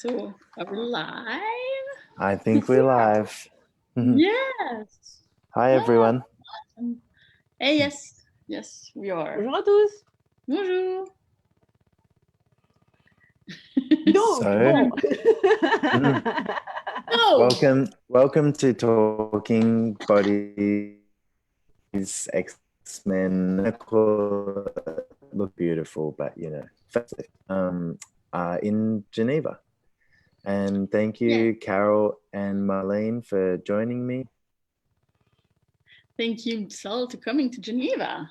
So, are we live? I think we're live. Yes. Hi, everyone. Hey, yes, we are. Bonjour à tous. Bonjour. Donc, So, So, welcome to Talking Bodies X-Men. Look beautiful, but in Geneva. And thank you, Carol and Marlene, for joining me. Thank you, Saul, for coming to Geneva.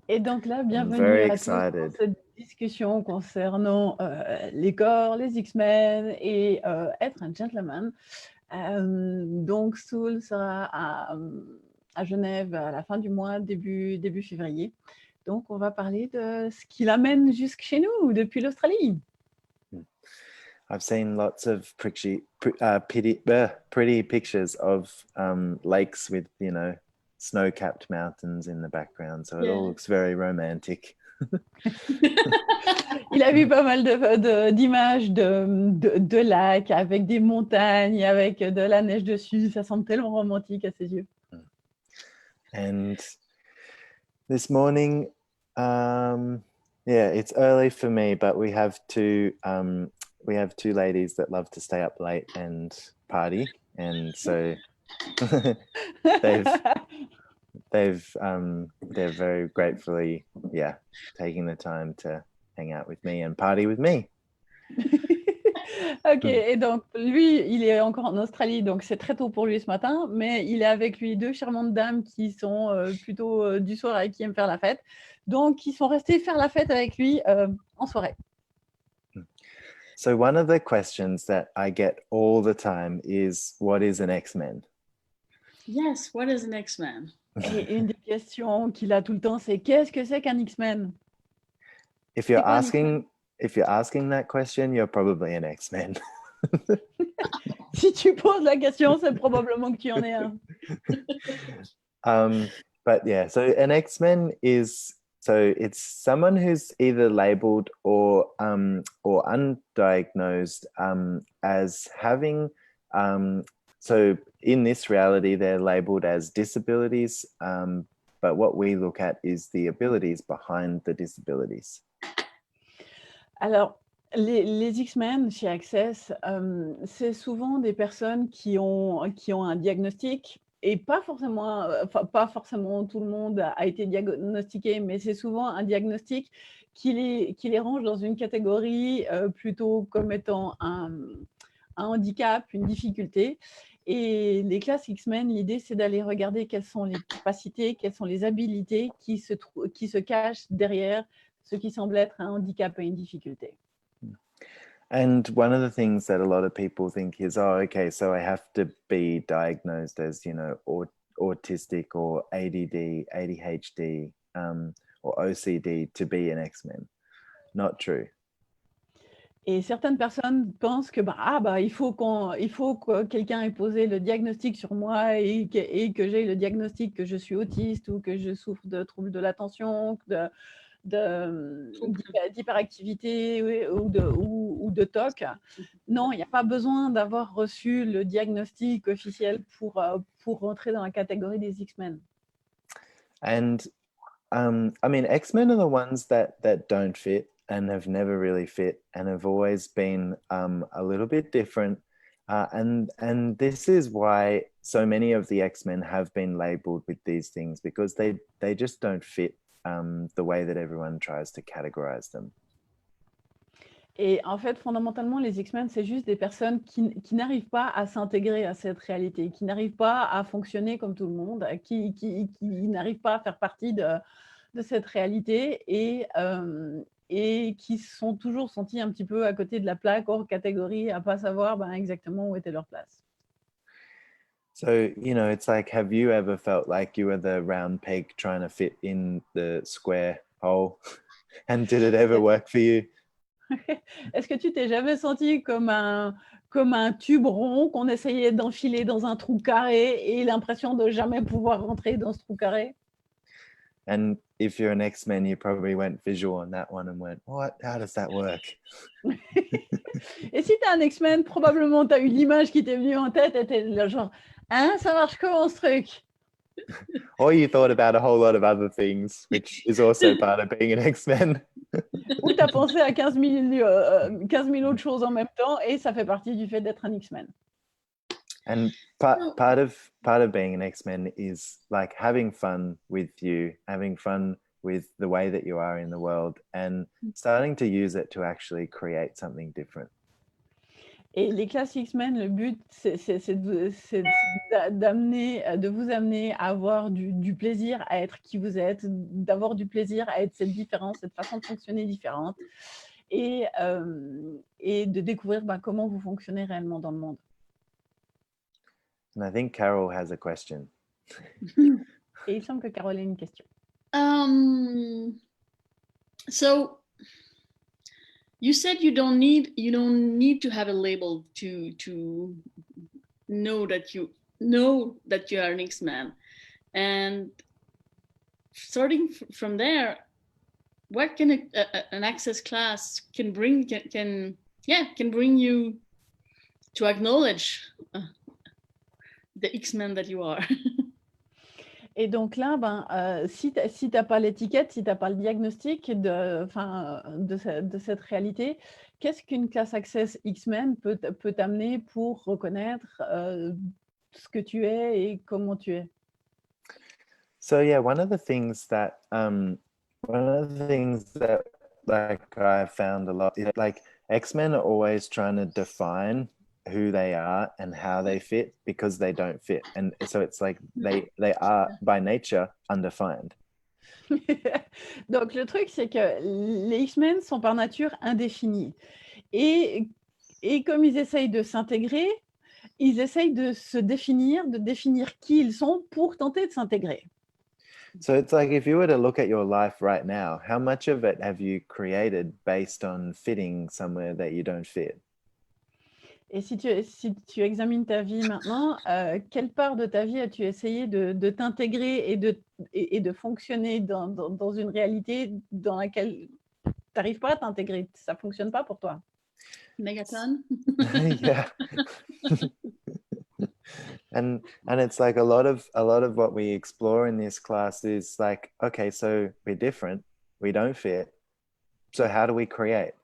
Et donc là, bienvenue very à tous excited. pour cette discussion concernant les corps, les X-Men et être un gentleman. Donc, Sul sera à Genève à la fin du mois, début février. Donc, on va parler de ce qui l'amène jusque chez nous, depuis l'Australie. I've seen lots of pretty pictures of lakes with, snow-capped mountains in the background. So it all looks very romantic. Il a vu pas mal d'images de lacs avec des montagnes, avec de la neige dessus. Ça semble tellement romantique à ses yeux. And this morning, it's early for me, but we have two ladies that love to stay up late and party, and so they're very gratefully taking the time to hang out with me and party with me. Ok, et donc lui, il est encore en Australie, donc c'est très tôt pour lui ce matin, mais il est avec lui deux charmantes dames qui sont plutôt du soir et qui aiment faire la fête, donc ils sont restés faire la fête avec lui en soirée. So one of the questions that I get all the time is, what is an X-Men? Yes, what is an X-Men? Et une des questions qu'il a tout le temps, c'est qu'est-ce que c'est qu'un X-Men? If you're asking that question, you're probably an X-Men. Si tu poses la question, c'est probablement que tu en es un. But yeah, so an X-Men it's someone who's either labeled or undiagnosed as having so in this reality they're labeled as disabilities, but what we look at is the abilities behind the disabilities. Alors, les X-Men chez Access, c'est souvent des personnes qui ont un diagnostic, et pas forcément tout le monde a été diagnostiqué, mais c'est souvent un diagnostic qui les range dans une catégorie plutôt comme étant un handicap, une difficulté. Et les classes X-Men, l'idée, c'est d'aller regarder quelles sont les capacités, quelles sont les habilités qui se cachent derrière ce qui semble être un handicap et une difficulté. And one of the things that a lot of people think is, oh, okay, so I have to be diagnosed as, autistic or ADD, ADHD, or OCD to be an X-Men. Not true. Et certaines personnes pensent que il faut que quelqu'un ait posé le diagnostic sur moi et que j'ai le diagnostic que je suis autiste ou que je souffre de troubles de l'attention, d'hyperactivité ou de TOC. Non, il n'y a pas besoin d'avoir reçu le diagnostic officiel pour rentrer dans la catégorie des X-Men. And X-Men are the ones that don't fit and have never really fit and have always been a little bit different. And this is why so many of the X-Men have been labeled with these things, because they just don't fit the way that everyone tries to categorize them. Et en fait, fondamentalement, les X-Men, c'est juste des personnes qui n'arrivent pas à s'intégrer à cette réalité, qui n'arrivent pas à fonctionner comme tout le monde, qui n'arrivent pas à faire partie de cette réalité et qui se sont toujours sentis un petit peu à côté de la plaque, hors catégorie, à ne pas savoir exactement où était leur place. So, it's like, have you ever felt like you were the round peg trying to fit in the square hole? And did it ever work for you? Est-ce que tu t'es jamais senti comme un tube rond qu'on essayait d'enfiler dans un trou carré et l'impression de jamais pouvoir rentrer dans ce trou carré? And if you're an X-Men, you probably went visual on that one and went, what? How does that work? Et si tu es un X-Men, probablement tu as eu l'image qui t'est venue en tête et tu es là genre, hein, ça marche comment ce truc? Or you thought about a whole lot of other things, which is also part of being an X-Men. Ou tu as pensé à 15 000 autres choses en même temps et ça fait partie du fait d'être un X-Men. And part of being an X-Men is like having fun with you, having fun with the way that you are in the world, and starting to use it to actually create something different. Et les classes X-Men, le but, c'est de vous amener à avoir du plaisir à être qui vous êtes, d'avoir du plaisir à être cette différence, cette façon de fonctionner différente, et de découvrir comment vous fonctionnez réellement dans le monde. And I think Carol has a question. Et il semble que Carole ait une question. So you said you don't need to have a label to know that you are an X-Man, and starting from there, what can an access class can bring you to acknowledge the X-Men that you are. Et donc là, si tu n'as pas l'étiquette, si tu n'as pas le diagnostic de cette réalité, qu'est-ce qu'une classe Access X-Men peut t'amener pour reconnaître ce que tu es et comment tu es? So yeah, one of the things that like I found a lot is like X-Men are always trying to define who they are and how they fit because they don't fit, and so it's like they are by nature undefined. Donc le truc, c'est que les X-Men sont par nature indéfinis et comme ils essayent de s'intégrer, ils essayent de se définir, de définir qui ils sont pour tenter de s'intégrer. So it's like if you were to look at your life right now, how much of it have you created based on fitting somewhere that you don't fit? Et si tu examines ta vie maintenant, quelle part de ta vie as-tu essayé de t'intégrer et de fonctionner dans une réalité dans laquelle tu n'arrives pas à t'intégrer, ça ne fonctionne pas pour toi? Megaton. Yeah. And it's like a lot of what we explore in this class is like, okay, so we're different, we don't fit, so how do we create?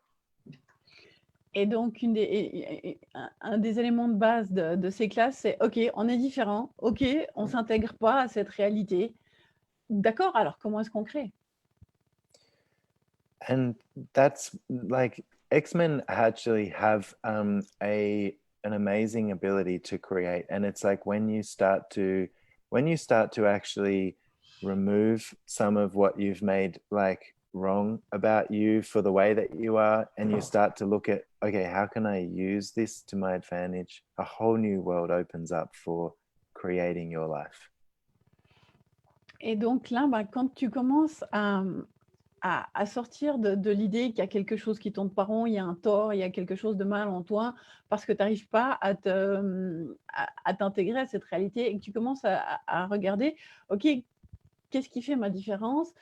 Et donc, un des éléments de base de ces classes, c'est OK, on est différent, OK, on ne s'intègre pas à cette réalité. D'accord, alors comment est-ce qu'on crée? And that's like X-Men actually have an amazing ability to create, and it's like when you start to actually remove some of what you've made like wrong about you for the way that you are, and you start to look at, okay, how can I use this to my advantage? A whole new world opens up for creating your life. Et donc là, quand tu commences à sortir de l'idée qu'il y a quelque chose qui tourne pas rond, il y a un tort, il y a quelque chose de mal en toi, parce que tu n'arrives pas à t'intégrer à cette réalité et que tu commences à regarder, OK, qu'est-ce qui fait ma différence?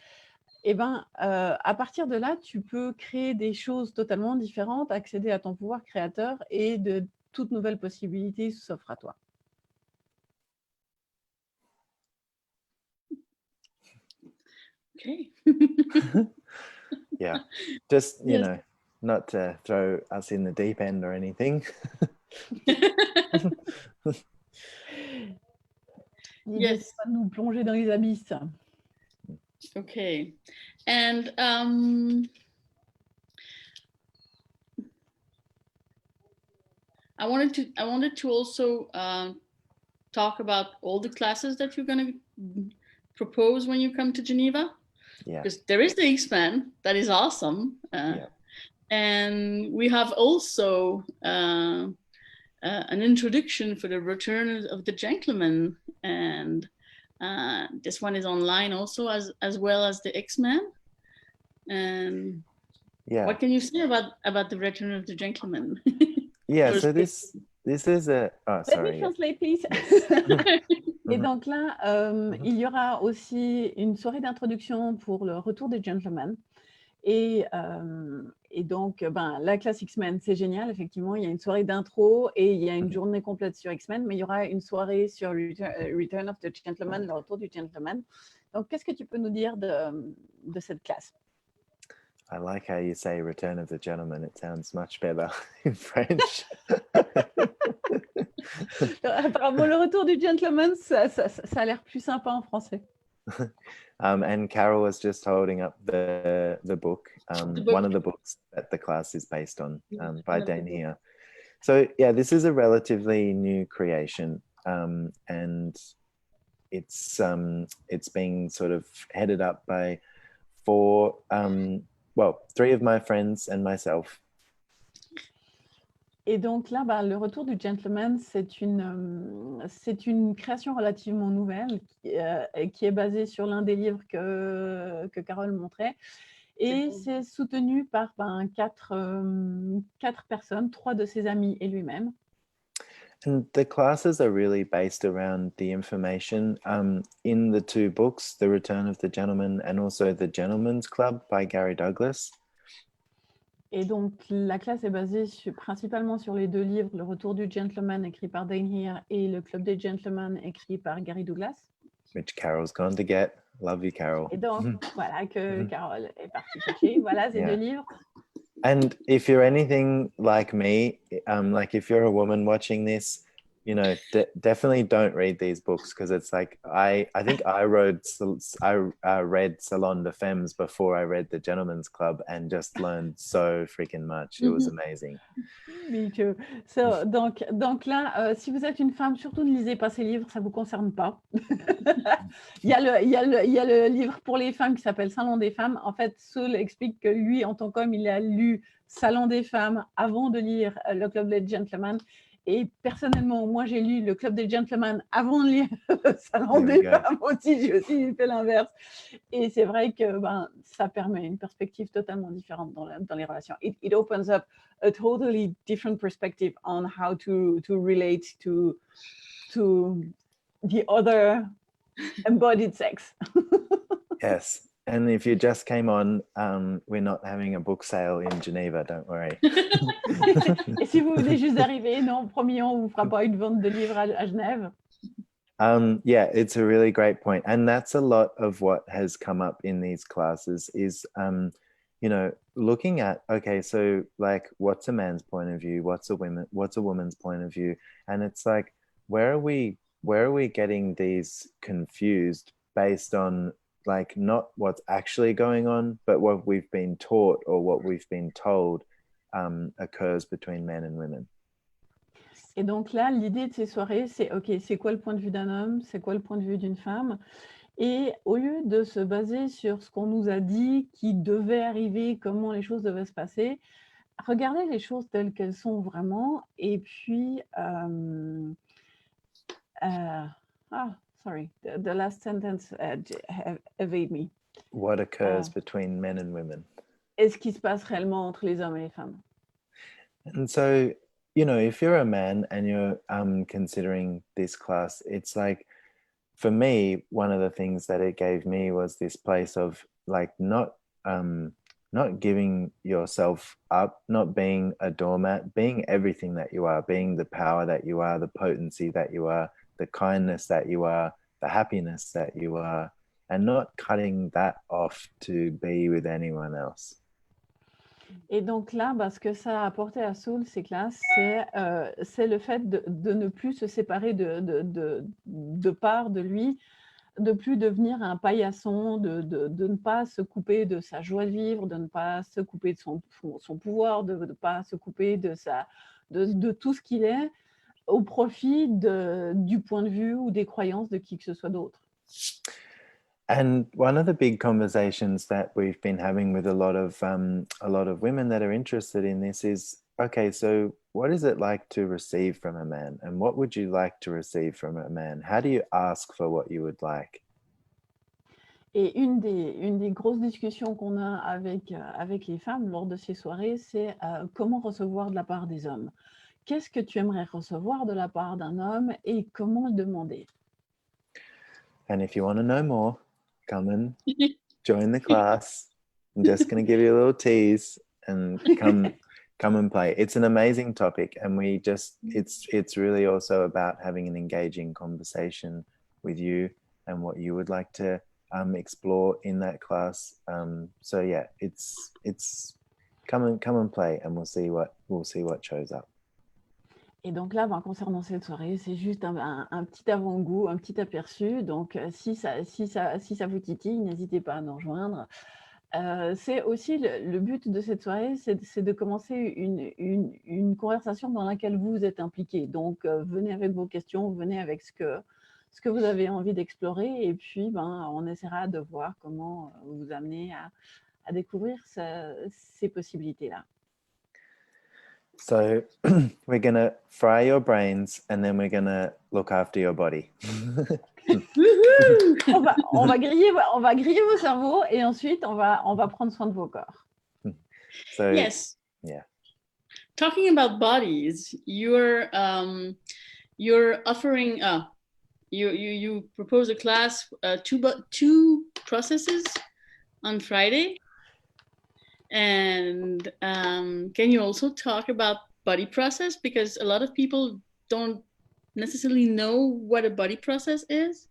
Et à partir de là, tu peux créer des choses totalement différentes, accéder à ton pouvoir créateur et de toutes nouvelles possibilités s'offrent à toi. Okay. Yeah, just you Yes. know, not to throw us in the deep end or anything. L'idée, Yes. c'est pas de nous plonger dans les abysses. Okay. And I wanted to also talk about all the classes that you're going to propose when you come to Geneva. Yeah. Because there is the X-Men, that is awesome. Yeah. And we have also an introduction for the Return of the Gentleman, and this one is online also, as well as the X-Men. And yeah, what can you say about the Return of the Gentleman? Yeah, so this this is a... Oh, Let me sorry. translate, please. Et donc là, il y aura aussi une soirée d'introduction pour le retour des gentlemen. Et donc, la classe X-Men, c'est génial, effectivement. Il y a une soirée d'intro et il y a une journée complète sur X-Men, mais il y aura une soirée sur Return of the Gentleman, le retour du gentleman. Donc, qu'est-ce que tu peux nous dire de cette classe? I like how you say Return of the Gentleman. It sounds much better in French. Apparemment, le retour du gentleman, ça a l'air plus sympa en français. And Carol was just holding up the book, one of the books that the class is based on, by Dane here. So yeah, this is a relatively new creation, and it's being sort of headed up by three of my friends and myself. Et donc là, le retour du gentleman, c'est une création relativement nouvelle qui est basée sur l'un des livres que Carole montrait. Et c'est soutenu par quatre personnes, 3 de ses amis et lui-même. And the classes are really based around the information in the 2 books, The Return of the Gentleman and also The Gentleman's Club by Gary Douglas. Et donc, la classe est basée principalement sur les 2 livres, Le Retour du Gentleman écrit par Dane Here et Le Club des Gentlemen écrit par Gary Douglas. Which Carol's gone to get. Love you, Carol. Et donc, voilà que Carole est partie chercher. Voilà ces 2 livres. And if you're anything like me, like if you're a woman watching this, you know, definitely don't read these books, because it's like I think I read Salon de Femmes before I read The Gentleman's Club and just learned so freaking much. It was amazing. Me too. So, donc là, si vous êtes une femme, surtout ne lisez pas ces livres, ça ne vous concerne pas. il y a le livre pour les femmes qui s'appelle Salon des femmes. En fait, Sul explique que lui, en tant qu'homme, il a lu Salon des femmes avant de lire Le Club des Gentlemen. Et personnellement, moi, j'ai lu Le Club des Gentlemen avant de lire Le Salon des femmes aussi. J'ai aussi fait l'inverse. Et c'est vrai que ça permet une perspective totalement différente dans les relations. It opens up a totally different perspective on how to relate to the other embodied sex. Yes. And if you just came on, we're not having a book sale in Geneva, don't worry. Et si vous venez juste d'arriver, non, promis, on vous fera pas une vente de livres à Genève. Yeah, it's a really great point. And that's a lot of what has come up in these classes is, you know, looking at, okay, so like, what's a man's point of view? What's a woman's point of view? And it's like, where are we getting these confused based on like not what's actually going on, but what we've been taught or what we've been told occurs between men and women. Et donc là, l'idée de ces soirées, c'est OK, c'est quoi le point de vue d'un homme, c'est quoi le point de vue d'une femme? Et au lieu de se baser sur ce qu'on nous a dit qui devait arriver, comment les choses devaient se passer, regardez les choses telles qu'elles sont vraiment. Et puis, sorry, the last sentence evade me. What occurs between men and women? Et ce qui se passe réellement entre les hommes et les femmes. And so, you know, if you're a man and you're considering this class, it's like, for me, one of the things that it gave me was this place of like not giving yourself up, not being a doormat, being everything that you are, being the power that you are, the potency that you are, the kindness that you are, the happiness that you are, and not cutting that off to be with anyone else. Et donc là, ce que ça a apporté à Sul, ces classes, c'est le fait de ne plus se séparer de part de lui, de plus devenir un paillasson, de ne pas se couper de sa joie de vivre, de ne pas se couper de son pouvoir, de ne pas se couper de tout ce qu'il est au profit du point de vue ou des croyances de qui que ce soit d'autre. And one of the big conversations that we've been having with a lot of women that are interested in this is, okay, so what is it like to receive from a man? And what would you like to receive from a man? How do you ask for what you would like? Et une des grosses discussions qu'on a avec les femmes lors de ces soirées, c'est comment recevoir de la part des hommes. qu'est-ce que tu aimerais recevoir de la part d'un homme et comment le demander? And if you want to know more, come and join the class. I'm just going to give you a little tease and come and play. It's an amazing topic, and it's really also about having an engaging conversation with you and what you would like to explore in that class. So yeah, it's come and play, and we'll see what shows up. Et donc là, ben, concernant cette soirée, c'est juste un petit avant-goût, un petit aperçu. Donc, si ça vous titille, n'hésitez pas à nous rejoindre. C'est aussi le but de cette soirée, c'est de commencer une conversation dans laquelle vous êtes impliqué. Donc, venez avec vos questions, venez avec ce que vous avez envie d'explorer, et puis ben, on essaiera de voir comment vous amener à découvrir ces possibilités-là. So we're gonna fry your brains, and then we're gonna look after your body. on va griller vos cerveaux, et ensuite on va prendre soin de vos corps. So Yes. yeah. Talking about bodies, you're offering you propose a class, two processes on Friday. And can you also talk about body process, because a lot of people don't necessarily know what a body process is,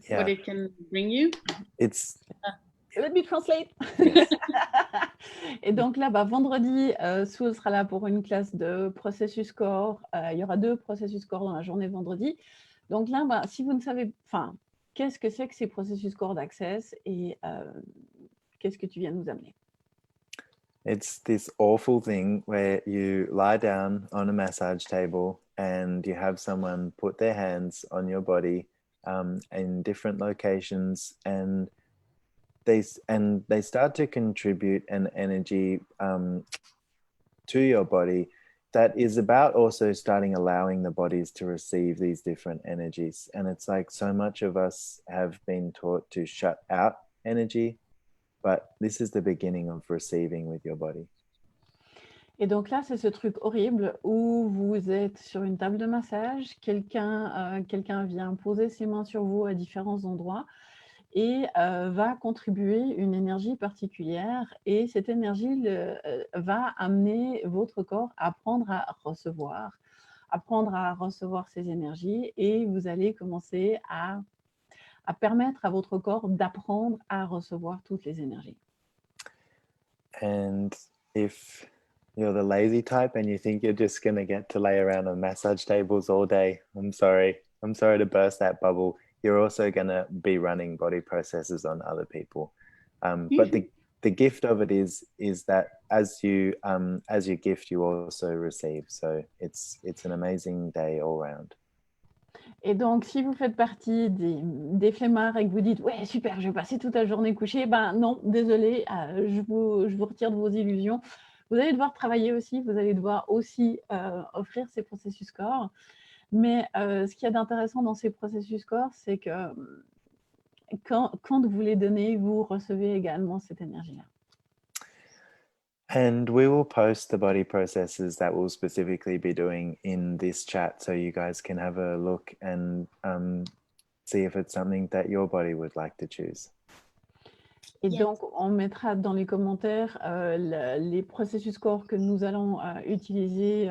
what it can bring you? Let me translate. Yes. Et donc là, vendredi, Sul sera là pour une classe de processus corps. Il y aura 2 processus corps dans la journée vendredi. Donc là, si vous ne savez, qu'est-ce que c'est que ces processus corps d'Access, et qu'est-ce que tu viens nous amener? It's this awful thing where you lie down on a massage table and you have someone put their hands on your body in different locations, and they start to contribute an energy to your body that is about also starting allowing the bodies to receive these different energies. And it's like so much of us have been taught to shut out energy, but this is the beginning of receiving with your body. Et donc là, c'est ce truc horrible où vous êtes sur une table de massage, quelqu'un vient poser ses mains sur vous à différents endroits et va contribuer une énergie particulière, et cette énergie va amener votre corps à apprendre à recevoir ces énergies, et vous allez commencer à permettre à votre corps d'apprendre à recevoir toutes les énergies. And if you're the lazy type and you think you're just going to get to lay around on massage tables all day, I'm sorry to burst that bubble. You're also going to be running body processes on other people. But the gift of it is that as you gift, you also receive. So it's an amazing day all round. Et donc, si vous faites partie des flemmards et que vous dites « Ouais, super, je vais passer toute la journée couchée », non, désolé, je vous retire de vos illusions. Vous allez devoir travailler aussi, vous allez devoir aussi offrir ces processus corps. Mais ce qu'il y a d'intéressant dans ces processus corps, c'est que quand vous les donnez, vous recevez également cette énergie-là. And we will post the body processes that we'll specifically be doing in this chat, so you guys can have a look and see if it's something that your body would like to choose. Et donc, on mettra dans les commentaires les processus corps que nous allons utiliser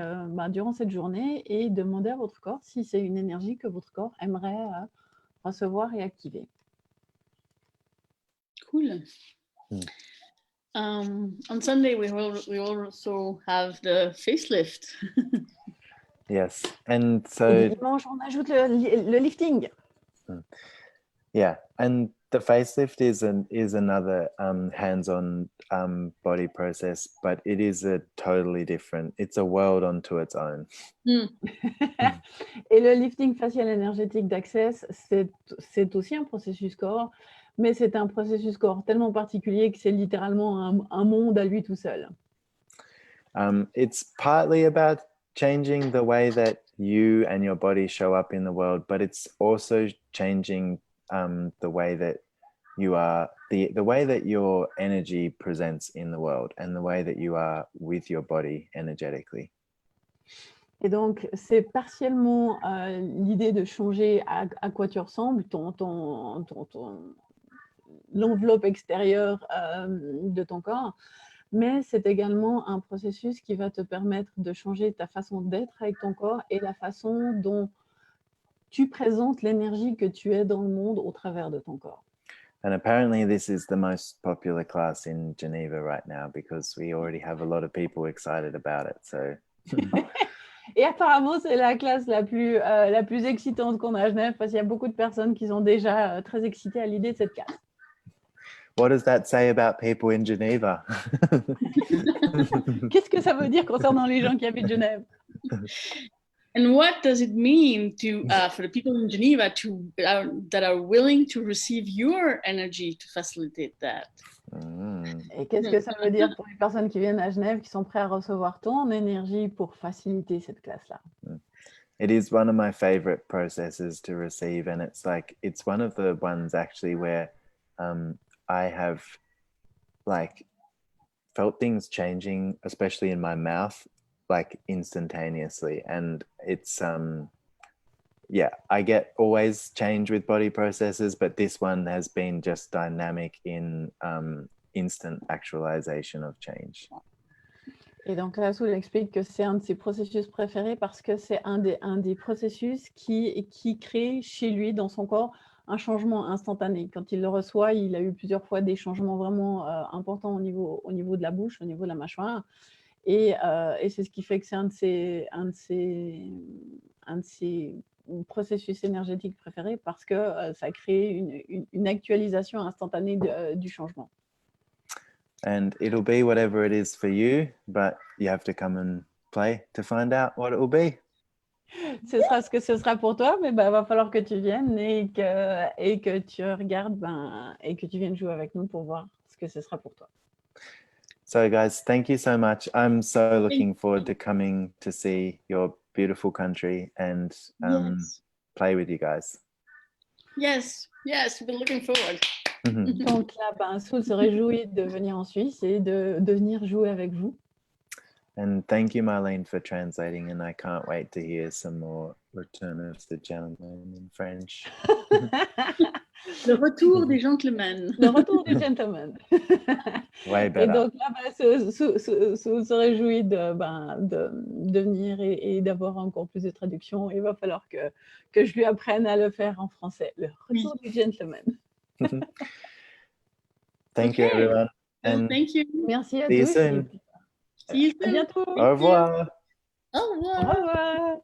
durant cette journée, et demander à votre corps si c'est une énergie que votre corps aimerait recevoir et activer. Cool. On Sunday, we also have the facelift. Yes, and so et dimanche, on ajoute le lifting. Yeah, and the facelift is another hands-on body process, but it is it's a world unto its own. Et le lifting facial énergétique d'Access, c'est aussi un processus corps, mais c'est un processus corps tellement particulier que c'est littéralement un monde à lui tout seul. It's partly about changing the way that you and your body show up in the world, but it's also changing the way that you are, the way that your energy presents in the world, and the way that you are with your body energetically. Et donc, c'est partiellement l'idée de changer à quoi tu ressembles, l'enveloppe extérieure de ton corps, mais c'est également un processus qui va te permettre de changer ta façon d'être avec ton corps et la façon dont tu présentes l'énergie que tu es dans le monde au travers de ton corps. And apparently this is the most popular class in Geneva right now because we already have a lot of people excited about it. So Et apparemment, c'est la classe la plus excitante qu'on a à Genève parce qu'il y a beaucoup de personnes qui sont déjà très excitées à l'idée de cette classe. what does that say about people in Geneva? Qu'est-ce que ça veut dire concernant les gens qui habitent Genève? And what does it mean to for the people in Geneva that are willing to receive your energy to facilitate that? Et qu'est-ce que ça veut dire pour les personnes qui viennent à Genève, qui sont prêts à recevoir ton énergie pour faciliter cette classe-là? It is one of my favorite processes to receive, and it's one of the ones actually where I have like felt things changing, especially in my mouth, like instantaneously. And it's I get always change with body processes, but this one has been just dynamic in instant actualization of change. Et donc là, Sul explique que c'est un de ses processus préférés parce que c'est un des processus qui crée chez lui, dans son corps, un changement instantané. Quand il le reçoit, il a eu plusieurs fois des changements vraiment importants au niveau de la bouche, au niveau de la mâchoire. Et c'est ce qui fait que c'est un de ses processus énergétiques préférés parce que ça crée une actualisation instantanée du changement. And it'll be whatever it is for you, but you have to come and play to find out what it will be. Ce sera ce que ce sera pour toi, mais va falloir que tu viennes et que tu regardes et que tu viennes jouer avec nous pour voir ce que ce sera pour toi. So guys, thank you so much. I'm so looking forward to coming to see your beautiful country and play with you guys. Yes, we're looking forward. Donc là, Sul se réjouit de venir en Suisse et de venir jouer avec vous. And thank you, Marlene, for translating. And I can't wait to hear some more Return of the Gentleman in French. Le retour des gentlemen. Le retour des gentlemen. Way better. Et donc là, Sul se réjouit de venir et d'avoir encore plus de traductions. Il va falloir que je lui apprenne à le faire en français. Le retour des gentlemen. Thank you, everyone. And thank you. Merci à see you tous. soon. See you soon. À bientôt. Au revoir. Au revoir. Au revoir.